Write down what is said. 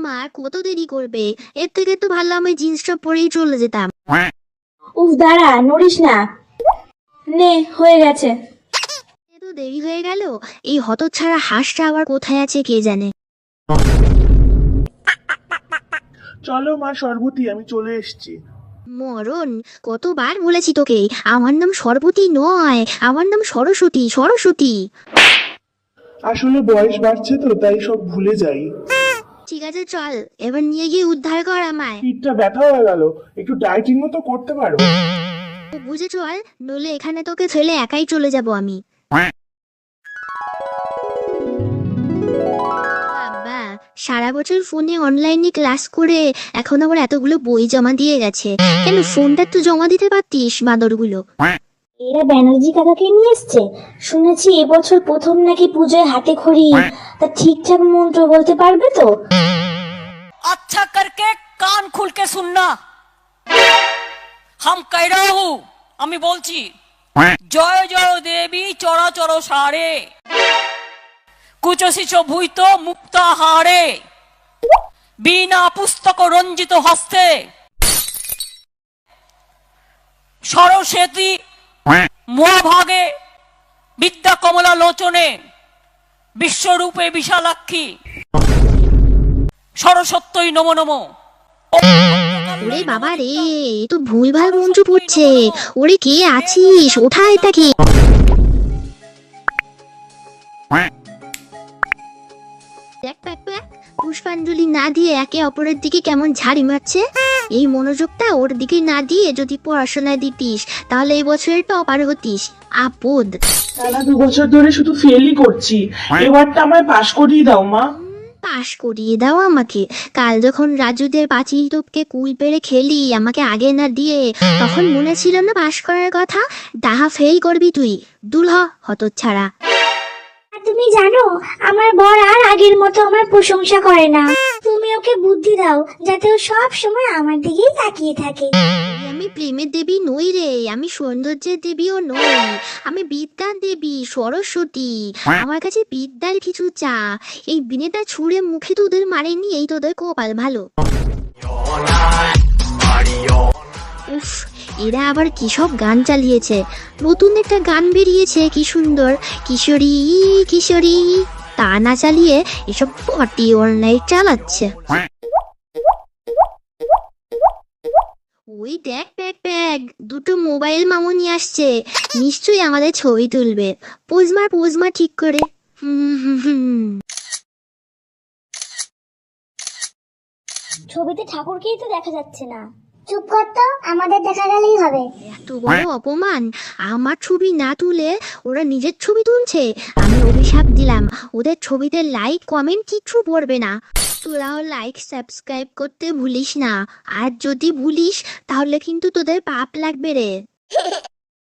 মা কত দেরি করবে? এর থেকে তো ভালো আমি জিন্সটা পরেই চলে যেতাম। উফ দাঁড়া, নড়িস না। নে, হয়ে গেছে। এত দেরি হয়ে গেল। এই হতচ্ছাড়া হাঁসটা আবার কোথায় আছে কে জানে। চলো মা সর্বতী, আমি চলে এসেছি। মরণ, কতবার বলেছি তোকে আমার নাম সরবতী নয়, আমার নাম সরস্বতী। সরস্বতী। আসলে বয়স বাড়ছে তো, তাই সব ভুলে যাই। ঠিক আছে চল, এবার নিয়ে গিয়ে উদ্ধার কর আমায়। পিঠটা ব্যথা হয়ে গেল, একটু ডাইটিংও তো করতে পারো। বুঝে চল, নইলে এখানে তোকে ফেলে একাই চলে যাব আমি। বাবা, সারা বছর ফোনে অনলাইনে ক্লাস করে এখন আবার এতগুলো বই জমা দিয়ে গেছে। কেন ফোনটা তো জমা দিতে পারতিস বাঁদরগুলো। এরা ব্যানার্জি কাকাকে নিয়ে এসছে। শুনেছি এবছর প্রথম নাকি পুজোয় হাতে খড়ি। তা ঠিকঠাক মন্ত্র বলতে পারবে তো? अच्छा करके कान खुल के सुनना। हम कह रहा हूँ, আমি বলছি, জয় জয় দেবী চরাচর সারে, কুচশিচ ভূত মুক্তাহারে, বিনা পুস্তক রঞ্জিত হস্তে, সরস্বতী মহাভাগে, বিদ্যা কমলা লোচনে, বিশ্বরূপে বিশালাক্ষী, সরস্বত্যই নমো নমো। ওরে বাবা রে, এ তো ভুলভাল মন্ত্র পড়ছে। ওরে কে আছিস, ওঠা এটাকে। দেখ দেখ দেখ, পুষ্পাঞ্জলি না দিয়ে একে অপরের দিকে কেমন ঝাড়ি মারছে। এই মনোযোগটা ওর দিকে না দিয়ে যদি পড়াশোনায় দিতিস, তাহলে এই বছরের টপার হতিস। আপদ। টানা 2 বছর ধরে শুধু ফেলই করছি, এবারটা আমায় পাশ করিয়ে দাও মা। পাশ করিয়ে দাও আমাকে? কাল যখন রাজুদের পাঁচিল টপকে কুল পেড়ে খেলি আমাকে আগে না দিয়ে, তখন মনে ছিল না পাশ করার কথা? ডাহা ফেল করবি তুই। দুল হতচ্ছাড়া। তুমি জানো, আমার বর আর আগের মতো আমার প্রশংসা করে না। তুমি ওকে বুদ্ধি দাও যাতে ও সব সময় আমার দিকেই তাকিয়ে থাকে। আমি প্রেমের দেবী নই রে, আমি সৌন্দর্যের দেবীও নই, আমি বিদ্যার দেবী সরস্বতী। আমার কাছে বিদ্যার কিছু চা। এই বিনেটা ছুঁড়ে মুখে তোদের মারেনি, এই তোদের কপাল ভালো। উফ, এরা আবার কি সব গান চালিয়েছে। নতুন একটা গান বেরিয়েছে, কি সুন্দর, কিশোরী কিশোরী। তা না চালিয়ে এসব পটি অনলাইন চালাচ্ছে। ওই দেখ দেখ দেখ, দুটো মোবাইল মামুনি আসছে, নিশ্চয়ই আমাদের ছবি তুলবে। পোজমা ঠিক করে। ছবিতে ঠাকুরকেই তো দেখা যাচ্ছে না। চুপ কর তো, আমাদের দেখা গেলেই হবে। এত বড় অপমান! আমার ছবি না তুলে ওরা নিজের ছবি তুলছে। আমি অভিশাপ দিলাম, ওদের ছবিতে লাইক কমেন্ট কিছু পড়বে না। তোরাও লাইক সাবস্ক্রাইব করতে ভুলিস না। আর যদি ভুলিস তাহলে কিন্তু তোদের পাপ লাগবে রে।